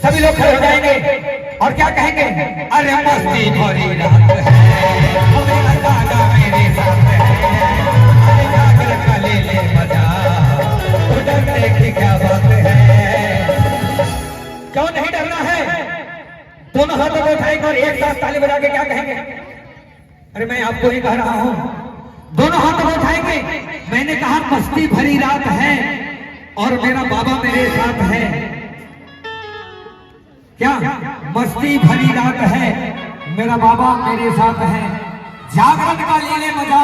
सभी लोग खड़े हो जाएंगे और क्या कहेंगे, अरे मस्ती भरी रात है, मेरा दादा मेरे साथ है, अरे जागर का ले ले मजा, तो डरने की क्या बात है। क्यों नहीं डरना है? दोनों हाथों को उठाएंगे और एक साथ ताली बजा के क्या कहेंगे, अरे मैं आपको ही कह रहा हूं, दोनों हाथों को उठाएंगे। मैंने कहा मस्ती भरी रात है और मेरा बाबा मेरे साथ है। क्या मस्ती भरी रात है, मेरा बाबा मेरे साथ है, जागरण का ले ले मजा,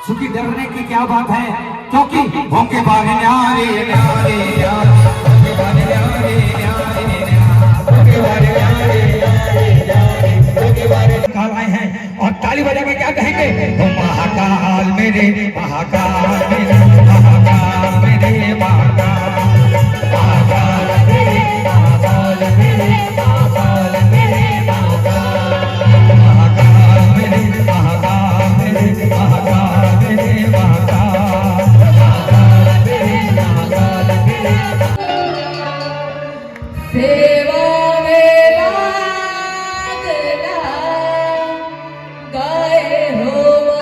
क्योंकि डरने की क्या बात है, क्योंकि भोंके बारे न्यारे न्यारे न्यारे, भोंके बारे न्यारे न्यारे न्यारे, भोंके बारे न्यारे न्यारे न्यारे, भोंके बारे निकाल आए हैं और ताली बजा के क्या कहेंगे, ओ महाकाल मेरे महाकाल मेरे महाकाल मेरे महाकाल, महाकाल मेरे महाकाल मेरे महाकाल मेरे महाकाल, महाकाल मेरे महाकाल मेरे महाकाल मेरे महाकाल, महाकाल मेरे महाकाल मेरे। सेवा में लागला गाए होवा,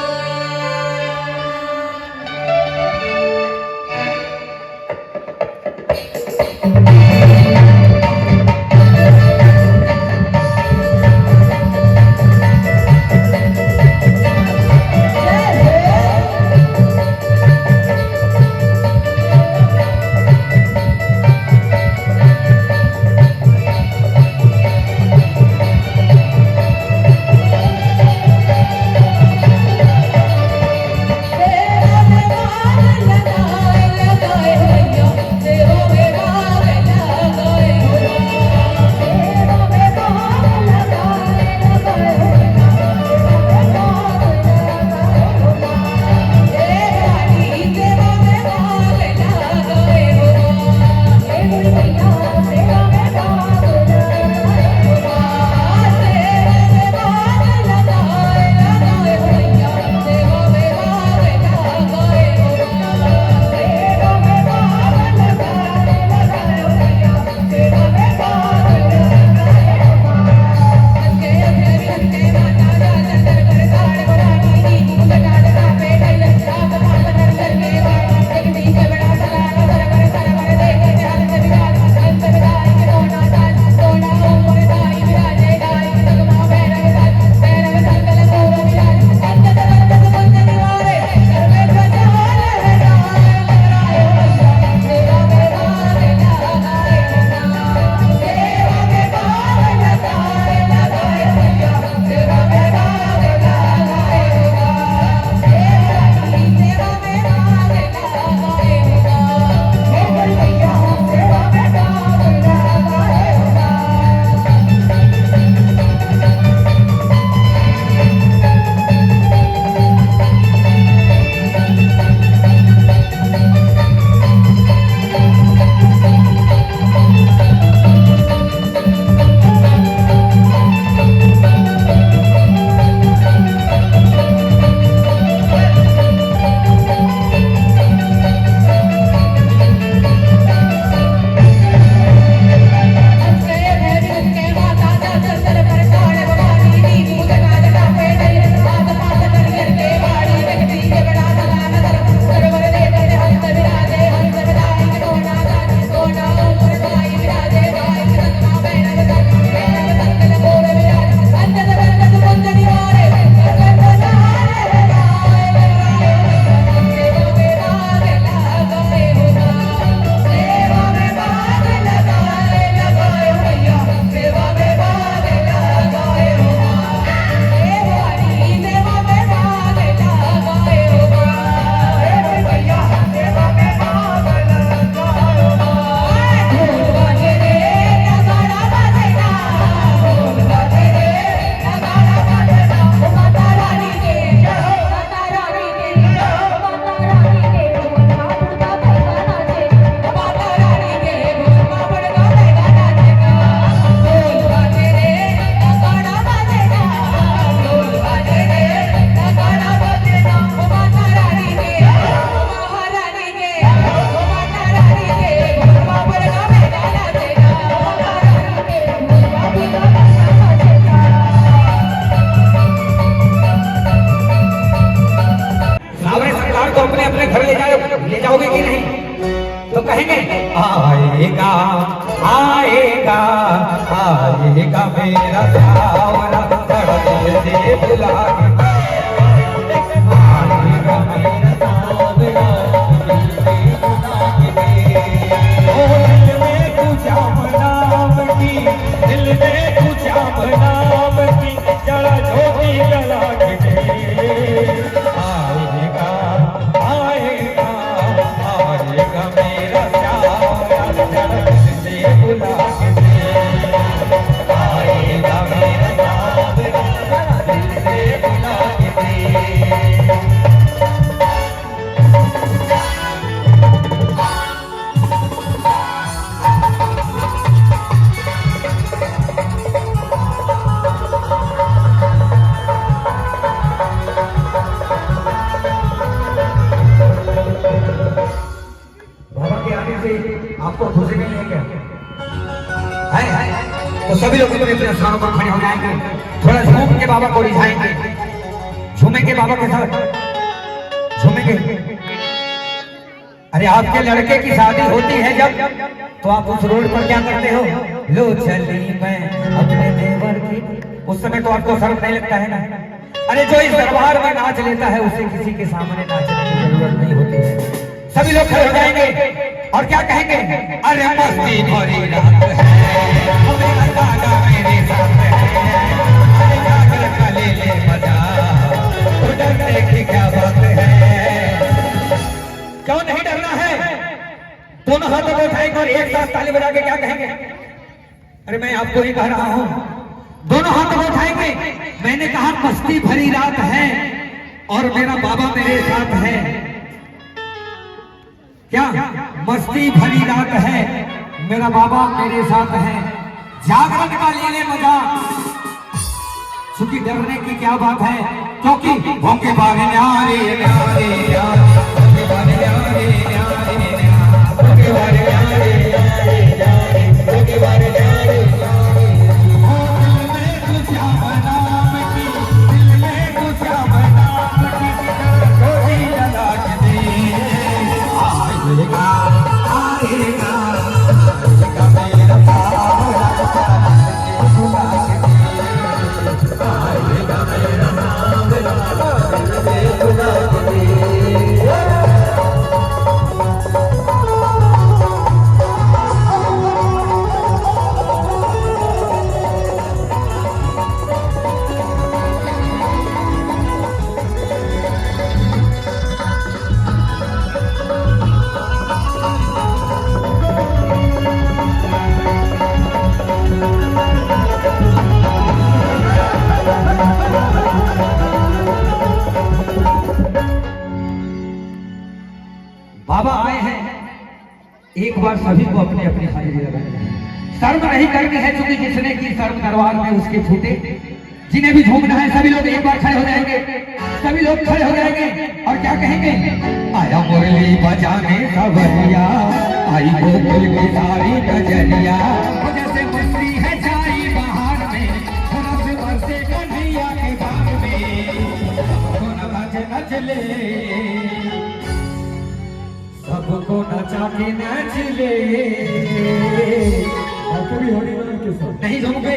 सेवा में लागला गाए भैया, सेवा में लागला कहेंगे आएगा आएगा आएगा मेरा सावरा धड़कन से बुला के आएगा मेरा सावरा दिल में कुछ बनावटी दिल में कुछ बनावटी जड़ा ज्योति जला के आएगा आएगा आएगा मेरा सावरा धड़कन से बुला के आएगा मेरा सावरा दिल से बुला के आपको खुशी नहीं है क्या? है? तो सभी लोग अपने अपने स्थानों पर खड़े हो जाएंगे, थोड़ा झूम के बाबा को रिझाएंगे, झूमेंगे बाबा के साथ झूमेंगे। अरे आपके लड़के की शादी होती है जब, तो आप उस रोड पर क्या करते हो? लो चली मैं अपने देवर की, उस समय तो आपको शर्म नहीं लगता है ना? अरे जो इस दरबार में नाच लेता है उसे किसी के सामने नाचने की जरूरत नहीं होती है। सभी लोग खड़े हो जाएंगे और क्या कहेंगे? अरे मस्ती भरी रात है, मेरा दादा मेरे साथ है, अरे जागर का ले ले मजा, तो डरने की क्या बात है? क्यों नहीं डरना है? दोनों हाथों को उठाएंगे और एक साथ ताली बजा के क्या कहेंगे? अरे मैं आपको ही कह रहा हूं, दोनों हाथों को उठाएंगे। मैंने कहा मस्ती भरी रात है और मेरा बाबा मेरे साथ है। क्या मस्ती भरी रात है, मेरा बाबा मेरे साथ है, जागरण का ले ले मजा, क्योंकि डरने की क्या बात है? क्योंकि भोंके बारे न्यारे न्यारे न्यारे भोंके बारे न्यारे न्यारे न्यारे भोंके बारे न्यारे न्यारे न्यारे भोंके बारे न्यारे न्यारे दिल में कुछ बनाम की, दिल में कुछ बनाम की, छोटी जला के दे आएगा आएगा आएगा मेरा सावरा बुला के दे आएगा मेरा सावरा बुला के दे। बाबा आए हैं, एक बार सभी को अपनी अपनी हाजिरी लगानी है। शर्म नहीं करनी है, क्योंकि जिसने की शर्म दरबार में उसके छूटे। जिन्हें भी झूमना है सभी लोग एक बार खड़े हो जाएंगे, सभी लोग खड़े हो जाएंगे और क्या कहेंगे? आया मुरली बजाने सवरिया, आई गोकुल की सारी नजरिया, जैसे मस्ती है जाई बहार में, बरस बरसे कन्हैया के बाग में, नच ले सबको नचा के नाच ले। नहीं झूमोगे?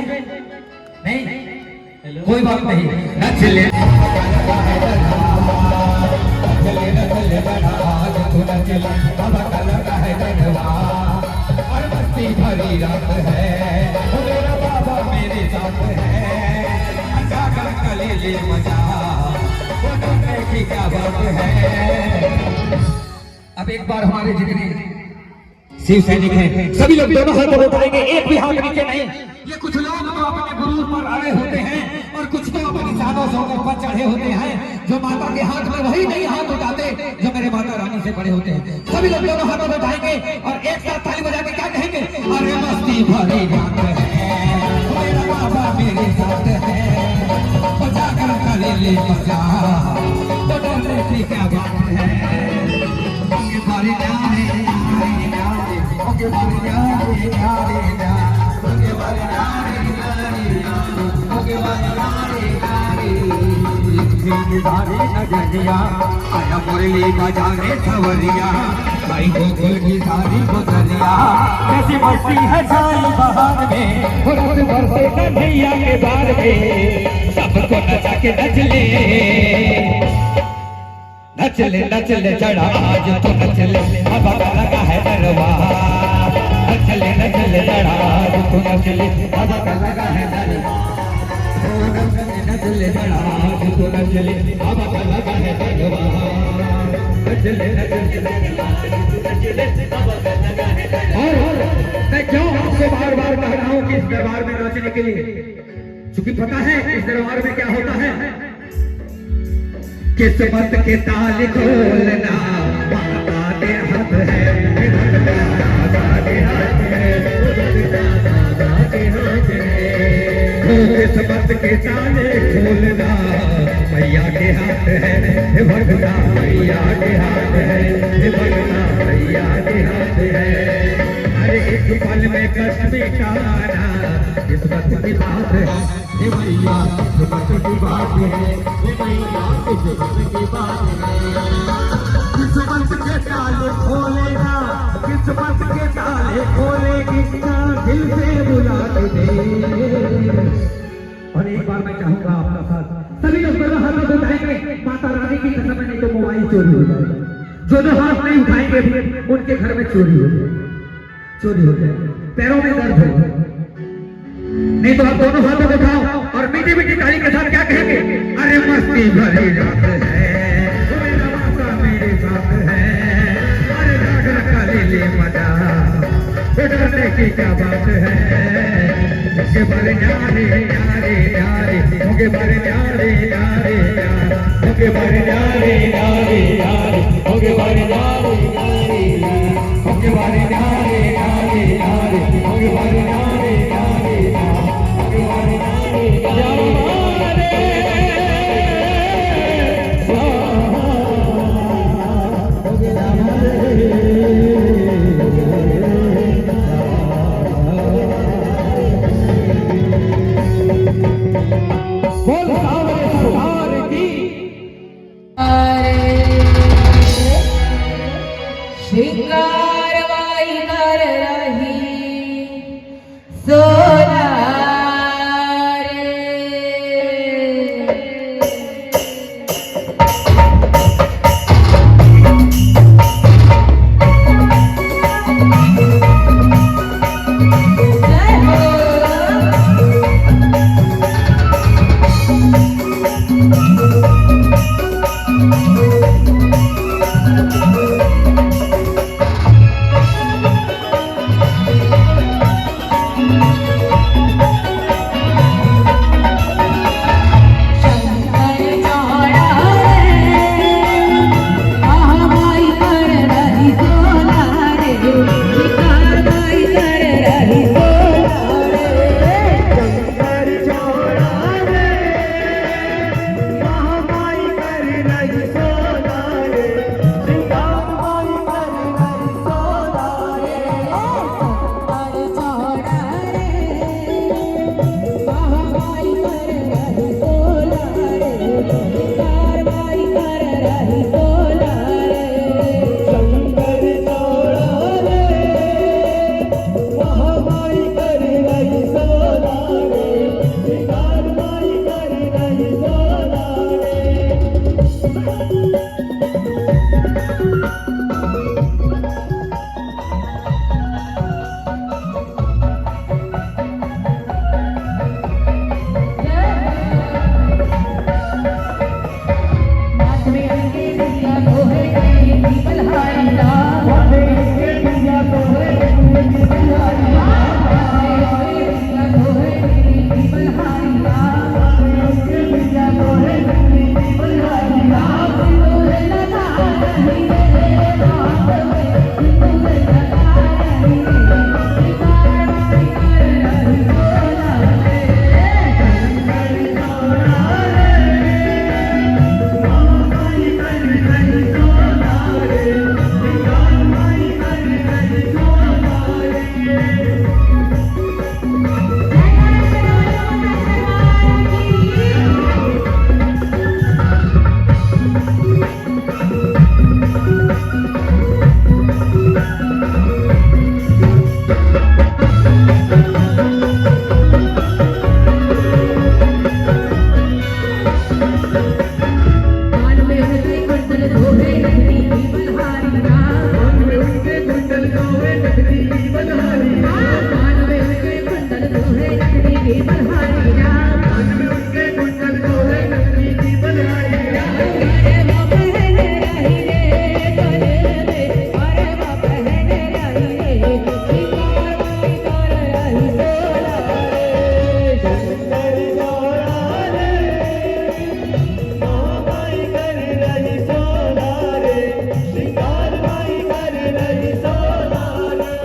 नहीं, कोई बात नहीं, नच ले और मस्ती भरी रात है, मेरा बाबा मेरे साथ है, जाकर कले ले मजा, वो डरने की क्या बात है? अब एक बार हमारे जितने शिव सैनिक हैं सभी लोग दोनों हाथ उठाएंगे, एक भी हाथ नीचे नहीं। ये कुछ लोग तो अपने गुरूर पर आए होते हैं और कुछ तो अपनी साधो सौगत पर चढ़े होते हैं, जो माता के हाथ में वही नहीं हाथ उठाते जो मेरे माता रानी से बड़े होते हैं। सभी लोग दोनों हाथ उठाएंगे और एक साथ ताली बजा के क्या कहेंगे? अरे मस्ती भरी रात है, मेरा बाबा मेरे साथ है, बजा कर कले ले मजा, तो डरने की क्या बात है? बारी न्यारे न्यारे न्यारे ओके बारी न्यारे न्यारे न्यारे ओके बारी न्यारे न्यारे न्यारे ओके बारी न्यारे न्यारे एक दिन धारे नजरिया, आया मुरली बजाने सवरिया, भाई गोकुल की सारी गोतलिया कैसी मस्ती है छाई बहार में, रस बरसे कन्हैया के बार में, सबको नचा के नच ले नच ले चढ़ा आज तो नच ले, हवा का लगा है दरबार, नच ले चढ़ा आज तो नच ले, हवा का लगा है दरबार, नच ले चढ़ा आज तो नच ले, हवा का लगा है दरबार, नच ले और मैं क्यों आपको बार बार कह रहा हूँ कि इस दरबार में नाचने के लिए, क्योंकि पता है इस दरबार में क्या होता है, किस्मत के ताले खोलना माता के हाथ है, माता के हाथ है, किस्मत के ताले खोलना मैया के हाथ है, भगना मैया के हाथ है, भगना मैया के हाथ है, अरे एक पल में कष्ट मिटाना किस्मत की बात है, मैया किस्मत की बात है, मैया किस्मत की बात है, किस्मत के ताले खोलेगा, किस्मत के ताले खोलेगी, दिल से बुला के दे। और एक बार मैं चाहूंगा आपका साथ सभी लोग दोनों हाथ में उठाएंगे, माता रानी की कसम है, नहीं तो मोबाइल चोरी हो जाएगा, जो हाथ नहीं उठाएंगे उनके घर में चोरी हो जाएगी, चोरी हो जाएगी, पैरों में दर्द हो, नहीं तो आप दोनों हाथों को उठाओ और मीठी मीठी ताली के साथ क्या कहेंगे, अरे मस्ती भरी रात है, मेरा माता मेरे साथ है, अरे घाघरा का ले ले मजा, डरने की क्या बात है, मुझे बड़े न्यारे न्यारे न्यारे, मुझे बड़े न्यारे न्यारे न्यारे, मुझे बड़े न्यारे न्यारे न्यारे, मुझे बड़े न्यारे न्यारे, मुझे बड़े न्यारे न्यारे न्यारे, मुझे बड़े न्यारे न्यारे श्रृंगार वाई कर की बलहारी राम कान में उनके कुंडल सोहे नंदी की बलिहारी राम अरे वो पहन रही रे गले में अरे वो पहन रही रे शिकार माई कर रही सोला रे सुंदर जोड़ा रे माई कर रही सोना रे श्रृंगार माई कर रही सोना रे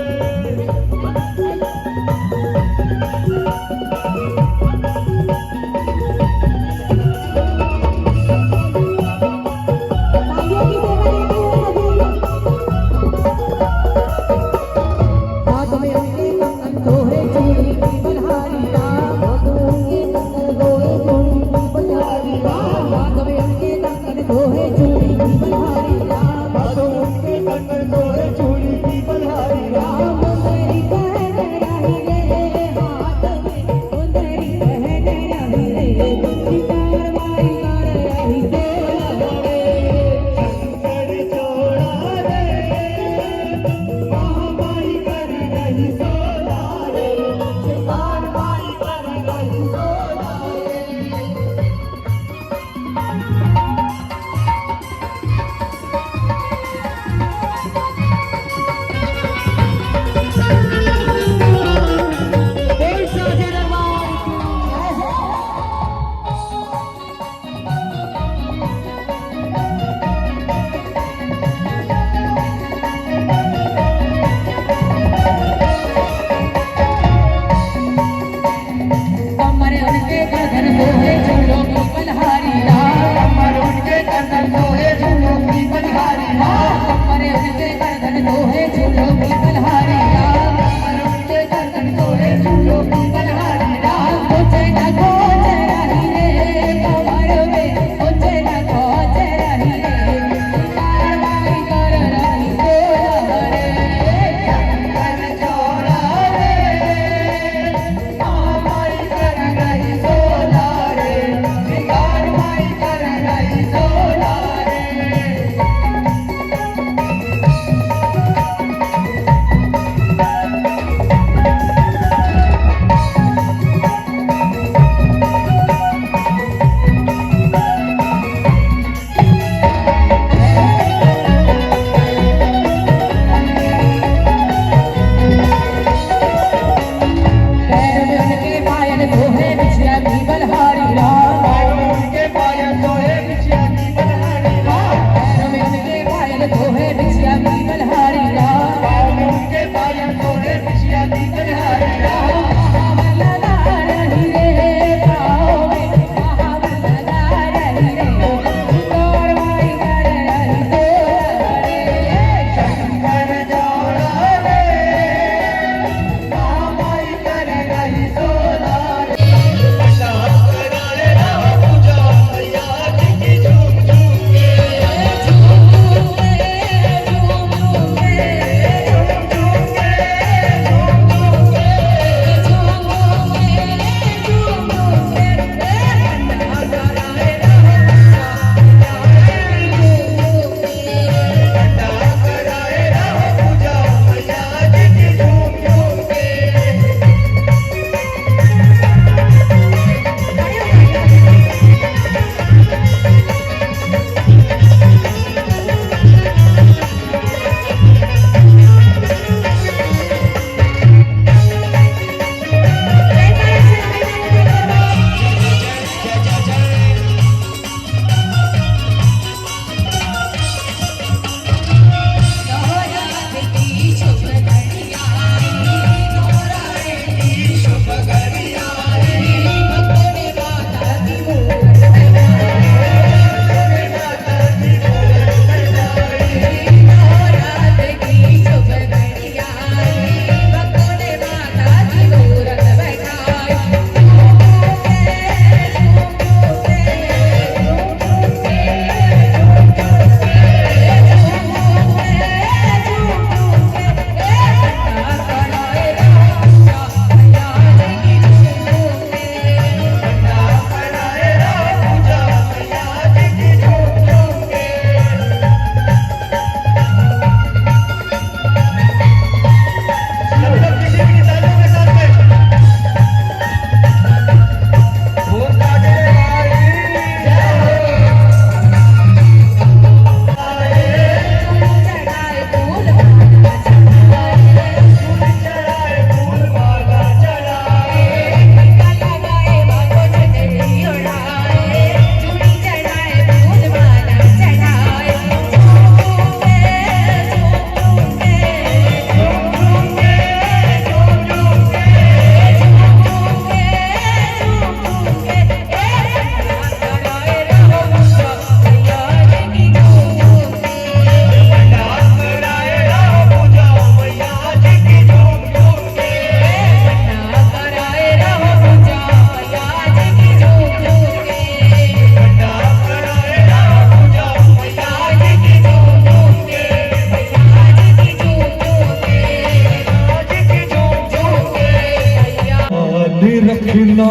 रखना,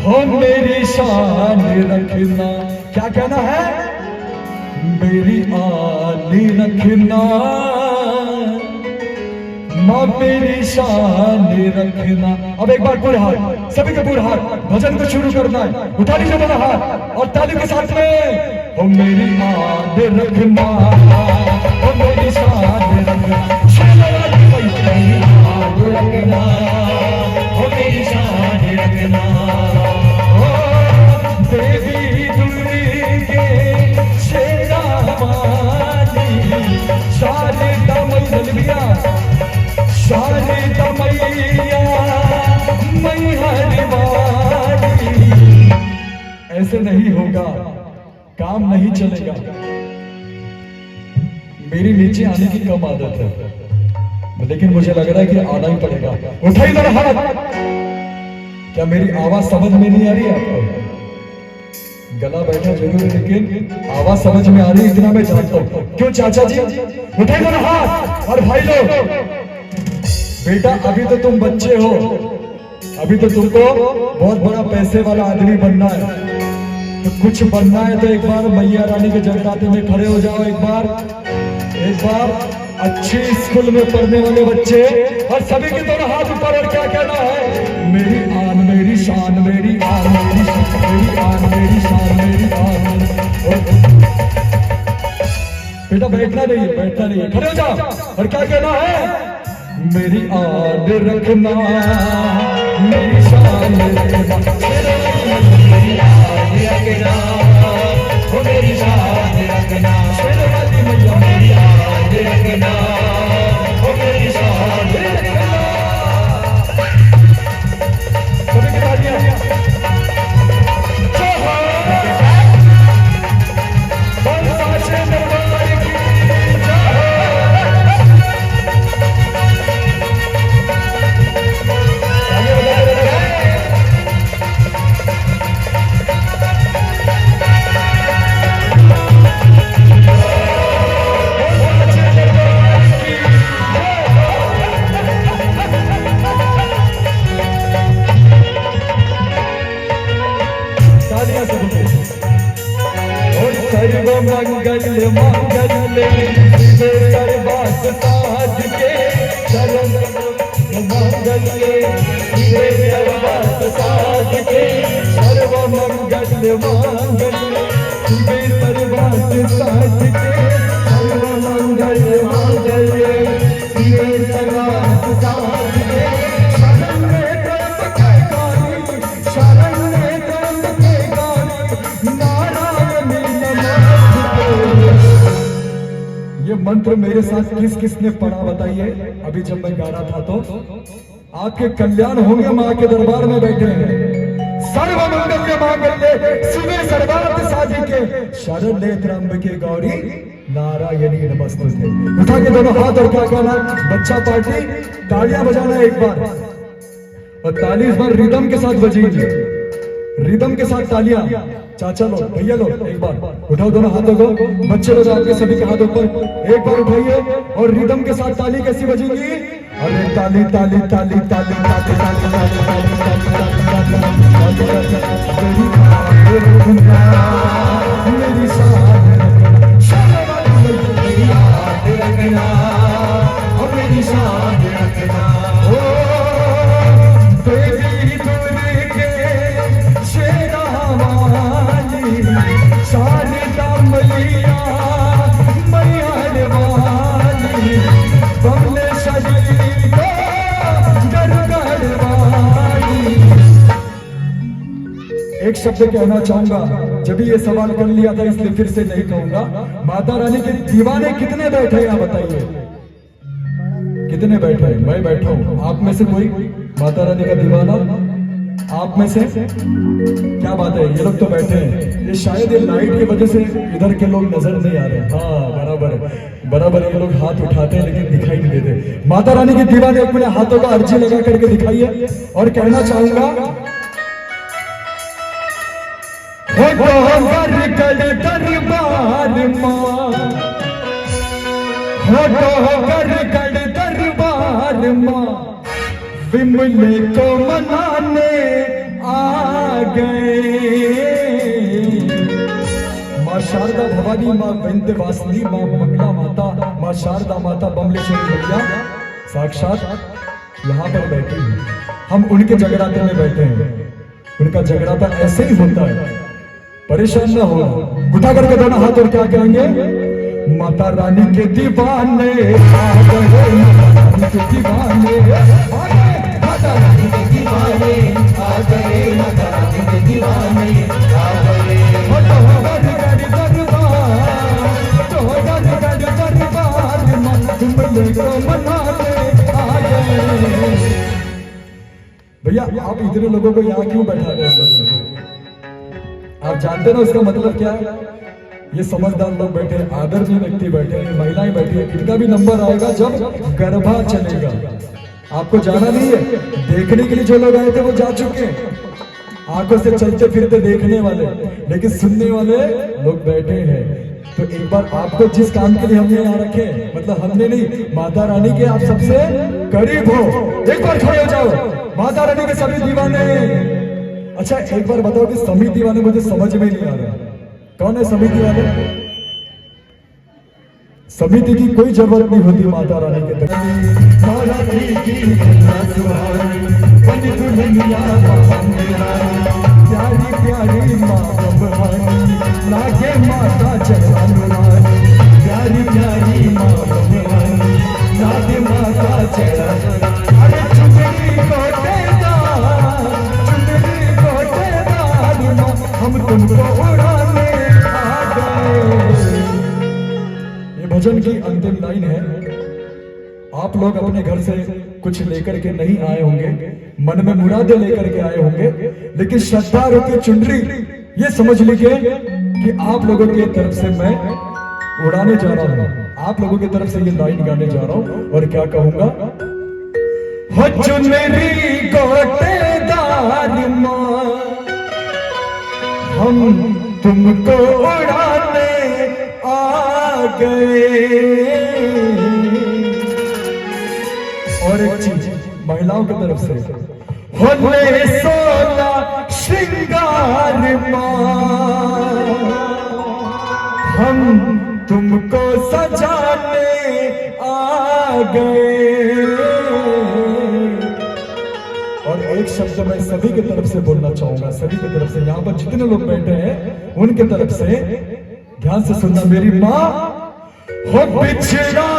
हो मेरी शान रखना। क्या कहना है? मेरी आन रखना, माँ मेरी शान रखना। अब एक बार पूरे हाथ, सभी के पूरे हाथ, भजन को शुरू करना है। उठा लीजिए दोनों हाथ और ताली के साथ में, ओ मेरी आन रखना, ओ मेरी शान रखना। मेरी आन रखना, ओ मेरी शान रखना। ओ देवी दुर्गे शेरा वाली, शारदा मैया, शारदा मैया मैहर वाली। ऐसे नहीं होगा, काम नहीं चलेगा। मेरी नीचे आने की कम आदत है, लेकिन मुझे लग रहा है कि आना ही पड़ेगा। उठाइए जरा हाथ। क्या मेरी आवाज समझ में नहीं आ रही है आपको? गला बैठा जरूर है, लेकिन आवाज समझ में आ रही है, इतना मैं जानता हूं। क्यों चाचा जी? उठाइए जरा हाथ। और भाई लोग, बेटा अभी तो तुम बच्चे हो, अभी तो तुमको बहुत बड़ा पैसे वाला आदमी बनना है। तो कुछ बनना है तो एक बार मैया रानी के जगराते में खड़े हो जाओ। एक बार अच्छी स्कूल में पढ़ने वाले बच्चे, और सभी के दोनों हाथ ऊपर। और क्या कहना है? मेरी आन मेरी शान, मेरी आन मेरी शान, मेरी आन मेरी शान, मेरी आन। बेटा बैठना नहीं है, बैठना नहीं है, खड़े हो जाओ। और क्या कहना है? मेरी आन रखना, मेरी शान रखना, मेरी आन रखना, ओ मेरी शान रखना। शेरवाली मैया मेरी आन रखना, ओ मेरी शान रखना। सभी की तालियां। मंगल मंगल सर्वास साज के चरण मंगल सर्वास साज के सर्व मंगल मंगल सर्वास साज के सर्व मंगल मंगल सर्वास साज के शरण में त्र्यंबक के गानी, शरण में त्र्यंबक के गानी, नारायण ये मंत्र मेरे साथ किस किसने पढ़ा बताइए? अभी जब मैं गा रहा था तो आपके कल्याण होंगे। मां के दरबार में बैठे हैं। सर्व मंगल्य मांगल्य शिवे सर्वार्थ साधिके शरण्ये त्र्यंबके गौरी नारायणी नमस्तुते। उठा के दोनों हाथ। और क्या कहना? बच्चा पार्टी तालियां बजाना एक बार, और ताली इस बार रिदम के साथ बजेगी, रिदम के साथ तालियां। चाचा लोग, भैया लोग, एक बार उठाओ दोनों हाथों को। बच्चे लोग आपके सभी के हाथ ऊपर, एक बार उठाइए। और रिदम के साथ ताली कैसी बजेगी? अरे ताली ताली ताली ताली ताली ताली ताली ताली मेरी शान रखना, और मेरी शान रखना। ओ देवी दुर्गे शेरा वाली, शारदा मैया मैहर वाली, बमले शरीर गढ़ वाली। एक शब्द कहना चाहूंगा, जब ये सवाल कर लिया था इसलिए फिर से नहीं कहूंगा। माता रानी के दीवाने कितने बैठे हैं बताइए? कितने बैठे हैं? मैं बैठा हूं। आप में से कोई माता रानी का दीवाना? आप में से? क्या बात है, ये लोग तो बैठे हैं। ये शायद ये लाइट की वजह से इधर के लोग नजर नहीं आ रहे। हाँ बराबर है, बराबर है। ये लोग हाथ उठाते हैं लेकिन दिखाई नहीं देते। माता रानी के दीवाने अपने हाथों का अर्जी लगा करके दिखाइए। और कहना चाहूंगा, दरबार मां, दरबार मां, विमले को मनाने आ गए। माँ शारदा भवानी, माँ विंध्यवासिनी, माँ मंगला माता, माँ शारदा माता बमलेश्वरी मैया साक्षात यहाँ पर बैठी हैं। हम उनके जगराते में बैठे हैं। उनका जगराता ऐसे ही होता है, परेशान न हो। उठा करके दोनों हाथ और क्या कहेंगे? माता रानी के दीवाने आ गए, माता रानी के दीवाने आ गए, माता रानी के दीवाने आ गए, माता रानी के दीवाने आ गए। भैया आप इतने लोगों को यहाँ क्यों बैठा रहे हैं? आप जानते ना उसका मतलब क्या है? ये समझदार लोग बैठे, आदरणीय व्यक्ति बैठे, महिलाएं बैठी है। इनका भी नंबर आएगा जब गरबा चलेगा। आपको जाना नहीं है, देखने के लिए जो लोग आए थे वो जा चुके हैं, आंखों से चलते फिरते देखने वाले, लेकिन सुनने वाले लोग बैठे हैं। तो एक बार आपको जिस काम के लिए हमने यहाँ रखे, मतलब हमने नहीं, माता रानी के आप सबसे करीब हो, एक बार खड़े हो जाओ। माता रानी के सभी दीवाने। अच्छा एक बार बताओ कि सभी दीवाने मुझे समझ में नहीं आ रहा, कौन है समिति वाले? समिति की कोई जरूरत नहीं होती माता रानी के तक। प्यारी प्यारी माँ भवानी, लागे माता चढ़ानी, प्यारी प्यारी माँ भवानी, लागे माता चढ़ानी। अरे चुनरी कोटेदार, चुनरी कोटेदार माँ, हम तुमको उड़ाने आ गए। ये भजन की अंतिम लाइन है। आप लोग अपने घर से कुछ लेकर के नहीं आए होंगे, मन में मुरादे लेकर के आए होंगे, लेकिन श्रद्धा रूपी चुनरी ये समझ लीजिए कि आप लोगों की तरफ से मैं उड़ाने जा रहा हूं। आप लोगों की तरफ से ये लाइन गाने जा रहा हूं और क्या कहूंगा? हो चुनरी गोटेदार मां, हम तुमको उड़ाने आ गए। और एक चीज महिलाओं की तरफ से, होले सोना श्रृंगार मां, हम तुमको सजाने आ गए। और एक शब्द मैं सभी की तरफ से बोलना चाहूंगा, सभी की तरफ से, यहाँ पर जितने लोग बैठे हैं उनके तरफ से ध्यान से सुनना। मेरी माँ हो बिछड़ा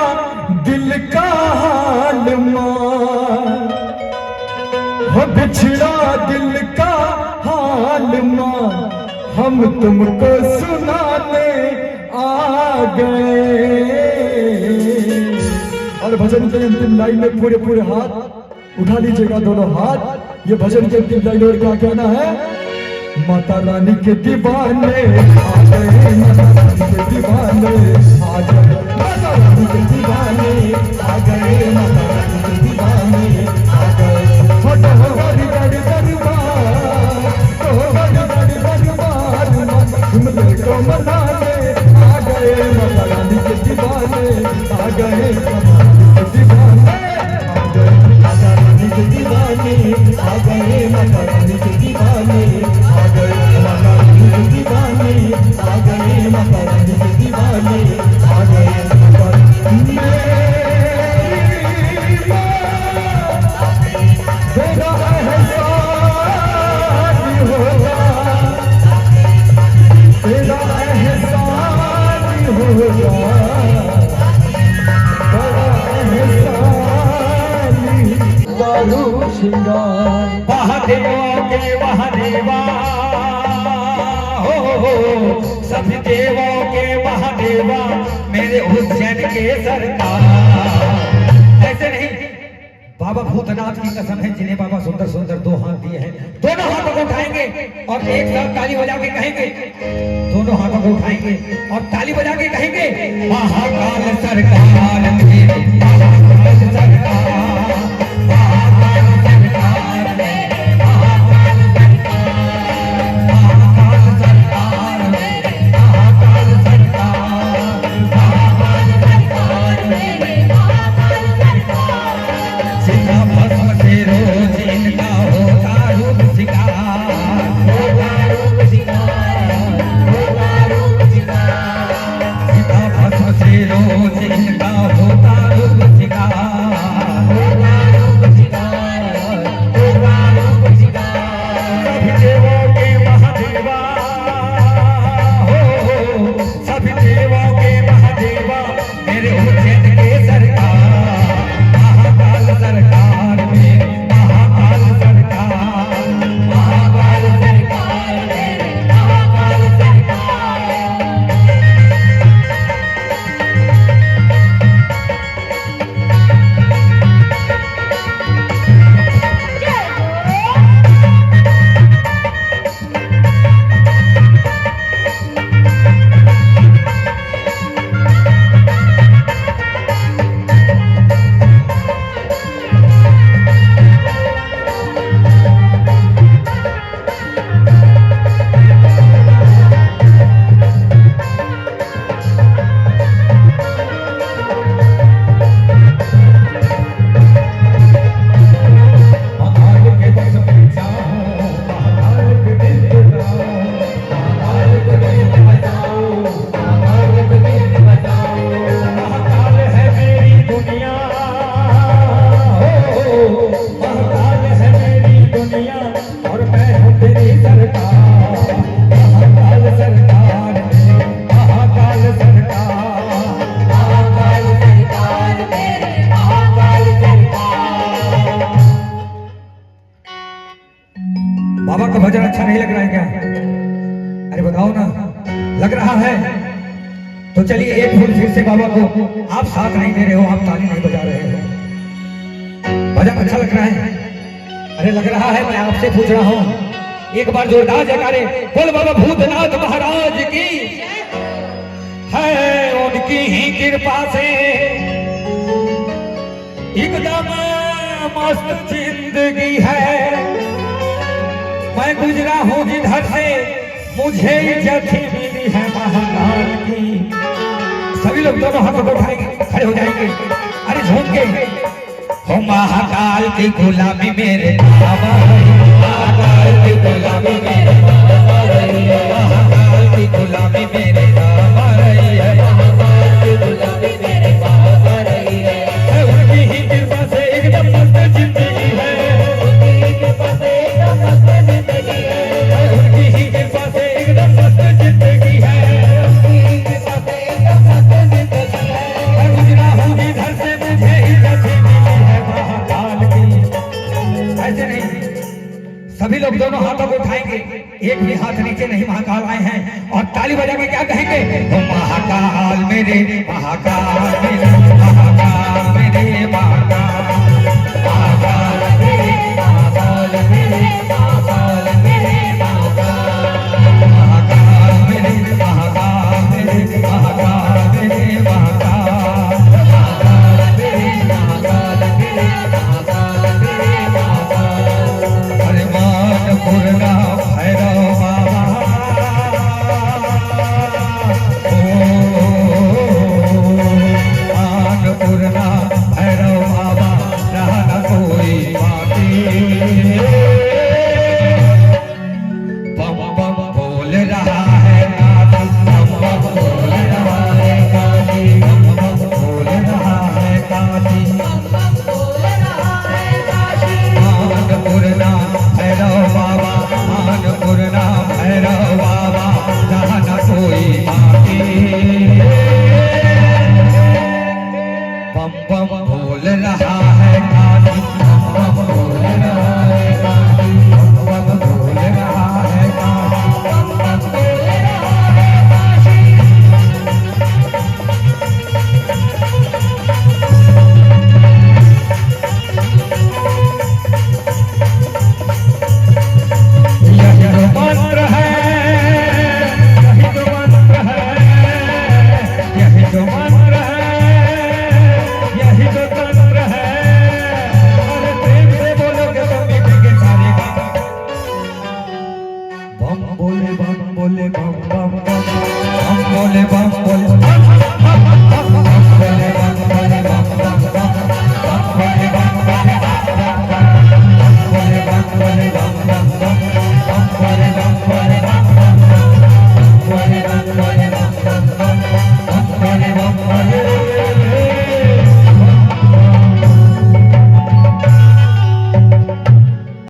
दिल का हाल माँ, हो बिछड़ा दिल का हाल माँ, हम तुमको सुनाने आ गए। और भजन के अंतिम लाइन में पूरे पूरे हाथ उठा लीजिएगा, दोनों हाथ। ये भजन के अंतिम लाइन और क्या कहना है? माता रानी के दीवाने आ गए, माता रानी के दीवाने आ गए, माता रानी के दीवाने आ गए, माता रानी के दीवाने आ गए। छोटो बड़ी बड़ी दरबार, तो बड़ी बड़ी दरबार, तुमने को मनाने आ गए, माता रानी के दीवाने आ गए, माता रानी के दीवाने आ गए, माता रानी के दीवाने आ गए, माता रानी के दीवाने आ गए, माता रानी के दीवाने आ गए, माता रानी के दीवाने आ गए। तेरा एहसान होगा, तेरा एहसान होगा, बड़ा एहसान लाडू श्रृंगार। महादेवों के महादेवा हो, सब देवों के महादेवा, मेरे हुसैन के सरकार। ऐसे नहीं, बाबा भूतनाथ की कसम है, जिन्हें बाबा सुंदर सुंदर दो हाथ दिए हैं, दोनों हाथों को उठाएंगे और एक साथ ताली बजा के कहेंगे, दोनों हाथों को उठाएंगे और ताली बजा के कहेंगे, महाकाल सरकार मेरे, महाकाल सरकार, महाकाल सरकार मेरे, महाकाल सरकार मेरे, महाकाल सरकार, महाकाल सरकार मेरे, महाकाल सरकार, सीधा भस्म से रोज इनका होता रूप शिकार, होता रूप शिकार, होता रूप शिकार। सीता भस्म से रोज इनका होता रूप शिकार, होता रूप शिकार, होता रूप शिकार। सभी देवों के महादेवा हो, सभी देवों के महादेवा मेरे उज्जैन के सरकार, महाकाल सरकार में, महाकाल सरकार, महाकाल सरकार में, महाकाल सरकार। बाबा का भजन अच्छा नहीं लग रहा है क्या? अरे बताओ ना, लग रहा है तो चलिए एक फूल फिर से बाबा को। आप साथ नहीं दे रहे हो, आप ताली नहीं बजा रहे हो। भजन अच्छा लग रहा है? अरे लग रहा है, मैं आपसे पूछ रहा हूँ, एक बार जोरदार जयकारे बोल बाबा भूतनाथ महाराज की है। उनकी ही कृपा से एकदम मस्त जिंदगी है। मैं गुजरा हूँ जिधर से मुझे इज्जत ही मिली है महाकाल की। सभी लोग दोनों हाथों को उठाएंगे, खड़े हो जाएंगे, अरे झूम के हो महाकाल की गुलामी मेरे बाबा रही, महाकाल की गुलामी मेरे बाबा रही है, महाकाल की गुलामी मेरे बाबा रही है, महाकाल की गुलामी मेरे बाबा रही है। उनकी ही कृपा से एकदम मस्त जिंदगी है, उनकी ही कृपा से एकदम मस्त जिंदगी है, उनकी ही कृपा से एकदम मस्त जिंदगी है, उनकी ही कृपा से एकदम मस्त जिंदगी है। गुजरा हूँ जिधर से मुझे इज्जत ही मिली है महाकाल की। ऐसे नहीं, सभी लोग दोनों हाथों को उठाएंगे, एक भी हाथ नीचे नहीं। महाकाल आए हैं और ताली बजा के क्या कहेंगे? तो महाकाल मेरे, महाकाल मेरे, महाकाल मेरे, महाकाल, महाकाल मेरे, महाकाल मेरे, महाकाल मेरे, महाकाल मेरे, महाकाल मेरे, महाकाल मेरे, महाकाल, महाकाल मेरे, महाकाल मेरे, महाकाल मेरे, महाकाल। हरे मान पूर्णा भैरव बाबा, मान पूर्णा भैरव बाबा, रहना कोई बाकी। बम बम बोल रहा है काशी, बम बम बोल रहा है काशी, बम बम बोल रहा है काशी, मान पूर्णा भैरव बाबा, मान पूर्णा भैरव बाबा, रहना कोई बाकी। बम बम बोल रहा है काशी, बम बम बोल रहा है काशी, बम बम बोल रहा है काशी, बम बम बोल रहा है काशी। यही तो मंत्र है, यही तो मंत्र है, यही तो मंत्र है, यही तो तंत्र है। अरे प्रेम से बोलोगे तो मिटेंगे सारे गम। बम बोले बम बोले बम बम बम, बम बोले बम